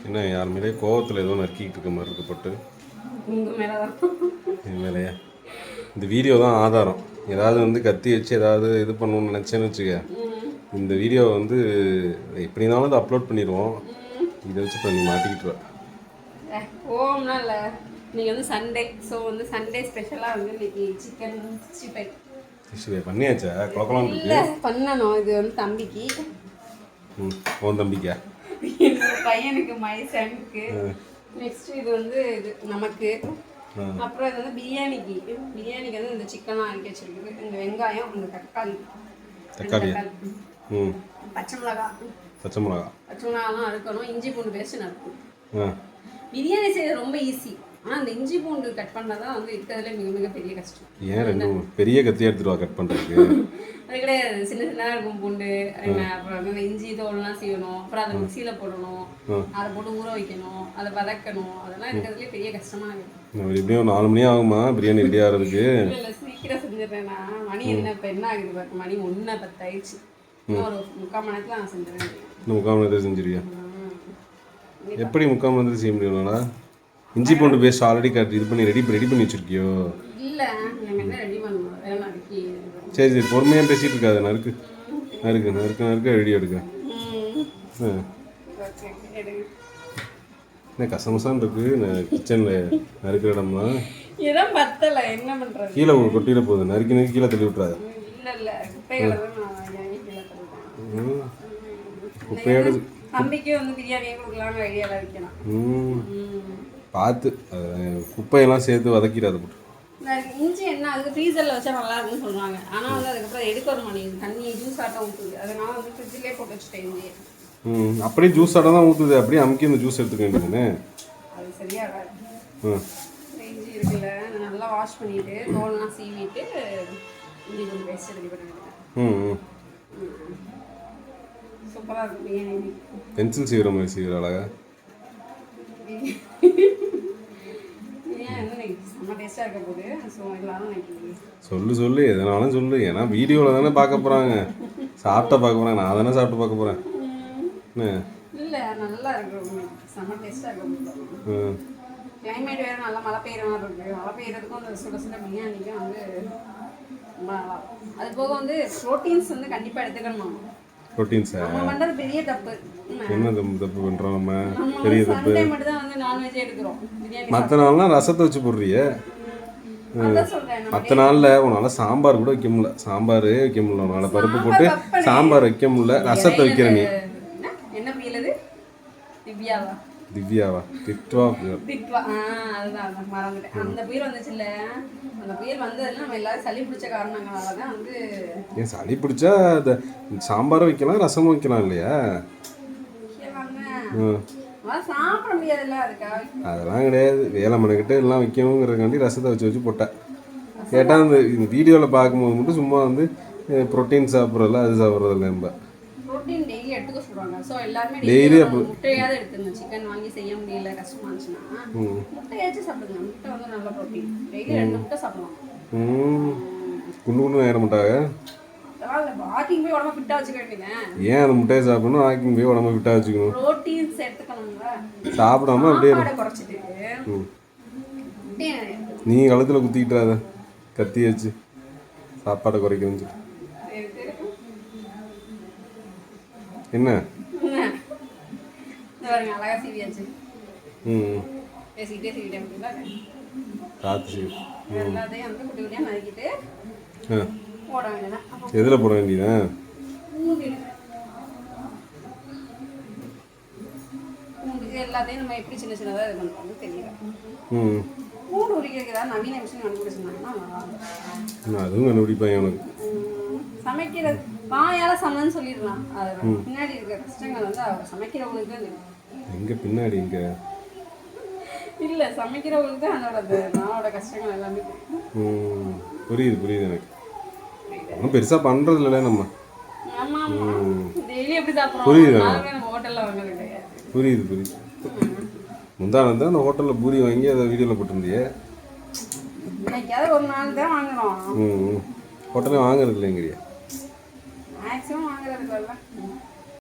என்ன யார் மேலே கோவத்தில் ஏதோ நறுக்கிட்டு இருக்க மாதிரி இருக்கப்பட்டு உங்கள் மேலே தான் என் மேலேயா? இந்த வீடியோ தான் ஆதாரம். ஏதாவது வந்து கத்தி வச்சு ஏதாவது இது பண்ணணும்னு நினச்சேன்னு வச்சுக்க, இந்த வீடியோ வந்து எப்படி இருந்தாலும் அதை அப்லோட் பண்ணிடுவோம். இதை வச்சு இப்போ நீ மாட்டிக்கிட்டுருவ. கோவம்லாம் இல்லை, நீங்கள் வந்து சண்டே, ஸோ வந்து சண்டே ஸ்பெஷலாக வந்து இன்னைக்கு சிக்கன் 65 பண்ணியாச்சா? குழக்கலாம் இருக்கு. இல்லை பண்ணணும். இது வந்து தம்பிக்கு, உன் தம்பிக்கா? என்னோட பையனுக்கு, மை சனுக்கு. நெக்ஸ்ட் இது வந்து இது நமக்கு. அப்புறம் இது வந்து பிரியாணிக்கு வந்து இந்த சிக்கன்லாம் அரைக்கி வச்சிருக்குது. இந்த வெங்காயம், இந்த தக்காளி, பச்சை மிளகாலாம் அறுக்கணும். இஞ்சி பூண்டு பேஸ்ட் நறுக்கணும். பிரியாணி செய்யறது ரொம்ப ஈஸி, ஆனால் அந்த இஞ்சி பூண்டு கட் பண்ணால் தான் வந்து இருக்கிறதுல மிக மிக பெரிய கஷ்டம். ஏன் ரெண்டு பெரிய கத்தி எடுத்துருவா கட் பண்ணுறதுக்கு? அது கிடையாது, சின்ன சின்னதாக இருக்கும் பூண்டு. அப்புறம் வந்து இஞ்சி தோல்லாம் செய்யணும், அப்புறம் அதை மிக்சியில் போடணும், அதை போட்டு ஊற வைக்கணும், அதை வதக்கணும். அதெல்லாம் இருக்கிறதுலே பெரிய கஷ்டமான வேலை. எப்படியும் 4 மணி ஆகுமா பிரியாணி ரெடி ஆகிறதுக்கு? இல்லை சீக்கிரம் செஞ்சிடறேன்னா. மணி என்ன இப்போ என்ன ஆகுது பாருங்க, மணி 1:10 ஆயிடுச்சு. ஒரு 3/4 மணி நேரத்தில் நான் செஞ்சிடறேன். இன்னும் 3/4 மணி நேரத்தில் செஞ்சிருவியா? எப்படி 3/4 மணி நேரத்தில் செய்ய முடியும்னா? இஞ்சி பூண்டு பேஸ்ட் ஆல்ரெடி இது பண்ணி ரெடி பண்ணி வச்சிருக்கியோ? இல்லை, நம்ம என்ன ரெடி பண்ணணும், வேலை நறுக்கி. சரி பொறுமையாக பேசிகிட்டு இருக்காது. நறுக்கு ரெடி எடுக்க. என்ன கசமசான்னு இருக்கு கிச்சனில் நறுக்கிற இடம்லாம்? இடம் பத்தலை, என்ன பண்ணுறது? கீழே கொட்டிட போகுது. நறுக்கி கீழே தள்ளி விட்டுறாது. இல்லை குப்பையோட தம்பிக்கு வந்து பிரியாணியே கொடுக்கலாம்னு ஐடியாவில் வைக்கலாம். பார்த்து குப்பையெல்லாம் சேர்த்து வதக்கிடாது போட்டு. இஞ்சி என்ன அதுக்கு ஃப்ரீசரில் வச்சா நல்லா இருக்குன்னு சொல்லுவாங்க. ஆனால் வந்து அதுக்கப்புறம் எடுக்க ஒரு மணி தண்ணி ஜூஸ் ஆட்டம் ஊற்றுது. அதனால வந்து ஃப்ரிட்ஜிலே போட்டு வச்சுட்டேன் இஞ்சி. அப்படியே ஜூஸ் ஆட்டம் தான் ஊற்றுது. அப்படியே அமுக்கி அந்த ஜூஸ் எடுத்துக்க வேண்டியதுன்னு. அது சரியாகாது. இஞ்சி இருக்குல்ல, நல்லா வாஷ் பண்ணிவிட்டு தோல்லாம் சீவிட்டு இஞ்சி கொஞ்சம் பேஸ்ட் ரெடி பண்ணிவிடுவேன். சூப்பராக இருக்கும் பிரியாணி. பென்சில் சீவிர மாதிரி சீவிர அழகா. சொல்லு எதனாலும் சொல்லு. ஏன்னா வீடியோவில் தானே பார்க்க போகிறாங்க, சாப்பிட்டா பார்க்க போகிறாங்க. நான் தானே சாப்பிட்டு பார்க்க போகிறேன். இல்லை நல்லா இருக்கு, செம்ம டேஸ்ட்டாக இருக்கும். கிளைமேட் வேறு நல்லா மழை பெய்கிற மாதிரி இருக்குது. மழை பெய்யறதுக்கும் அந்த சுட சுட பிரியாணிக்கும் வந்து ரொம்ப நல்லா. அது போக வந்து ப்ரோட்டீன்ஸ் வந்து கண்டிப்பாக எடுத்துக்கணும். ப்ரோட்டீன்ஸா? நம்ம பண்ணுறது பெரிய தப்பு. என்ன தப்பு பண்ணுறோம் நம்ம? பெரிய தப்பு. சண்டே மட்டும் தான் வந்து நான்வெஜ் எடுக்கிறோம். பிரியாணி மற்ற நாள்லாம் ரசத்தை வச்சு போடுறிய. மற்ற நாளில் உன்னால் சாம்பார் கூட வைக்க முடியல. சாம்பார் வைக்க முடியல உன்னால். பருப்பு போட்டு சாம்பார் வைக்க முடியல, ரசத்தை வைக்கிற நீ. என்ன பேர்? திவ்யாவா? திட்வா. அதுதான் மறந்துட்டேன். அந்த பேர் வந்துச்சு இல்லை, அந்த பேர் வந்ததுல நம்ம எல்லாரும் சளி பிடிச்ச காரணங்களால தான் வந்து. ஏன் சளி பிடிச்சா சாம்பார் வைக்கலாம், ரசம் வைக்கலாம் இல்லையா? சாப்பிட முடியாதுல்ல, அதுக்காக. அதெல்லாம் கிடையாது. வேலை மனைக்கிட்ட எல்லாம் வைக்கணுங்கிறதுக்காண்டி ரசத்தை வச்சு போட்டேன். கேட்டால் இந்த வீடியோவில் பார்க்கும்போது மட்டும் சும்மா வந்து ப்ரோட்டீன் சாப்பிட்றதில்ல, அது சாப்பிட்றதில்ல. நம்ம ப்ரோட்டீன் டெய்லி எடுத்துக்க சொல்றாங்க. சோ எல்லாரும் டெய்லி முட்டையாவது எடுத்துக்கணும். சிக்கன் வாங்கி செய்ய முடியல, கஷ்டமா இருந்துச்சுன்னா முட்டையாச்சும் சாப்பிடுங்க. முட்டை வந்து நல்ல ப்ரோட்டீன். டெய்லி 2 முட்டை சாப்பிடலாம். குண்டு ஏற மாட்டாங்க. வாக்கிங் போய் உடம்பு ஃபிட்டா வச்சுக்க வேண்டியதுதான். ஏன் அந்த முட்டையை சாப்பிடணும்? வாக்கிங் போய் உடம்பு ஃபிட்டா வச்சுக்கணும். ப்ரோட்டீன்ஸ் எடுத்துக்கணும்ல. சாப்பிடாம அப்படியே குறைச்சிட்டு நீ கழுத்துல குத்திக்கிட்டாத கத்தி வச்சு சாப்பாடை குறைக்கணும். என்ன அழகா சீவியாச்சு. பேசிக்கிட்டே சீவிட்டேன். காத்து எல்லாத்தையும் வந்து குட்டி குட்டியாக நறுக்கிட்டு போட வேண்டியதான். எதில் போட வேண்டியதான்? எல்லாத்தையும் நம்ம எப்படி சின்ன சின்னதாக இது பண்ணுறது தெரியல. பூண்டு உரிக்கிறதுக்கு ஏதாவது நவீன மிஷின் கண்டுபிடிச்சிருந்தாங்கன்னா அதுவும் கண்டுபிடிப்பாங்க உனக்கு. சமைக்கிறது வாயால சமைன்னு சொல்லிடலாம். அது பின்னாடி இருக்கிற கஷ்டங்கள் வந்து அவர் சமைக்கிறவங்களுக்கு தான் தெரியும். எங்க பின்னாடி இங்க இல்லை, சமைக்கிறவங்களுக்கு தான் அதோட நாளோட கஷ்டங்கள் எல்லாமே தெரியும். புரியுது எனக்கு. ஒன்றும் பெருசாக பண்ணுறது இல்லை நம்ம. டெய்லி எப்படி சாப்பிட்றோம்? புரியுது. ஹோட்டலில் வாங்குறது கிடையாது. புரியுது. முந்தானது அந்த ஹோட்டலில் பூரி வாங்கி அதை வீடியோவில் போட்டிருந்தியே. இன்னைக்காவது ஒரு நாள் தான் வாங்குறோம். ஹோட்டலே வாங்குறது இல்லைங்கிறியா?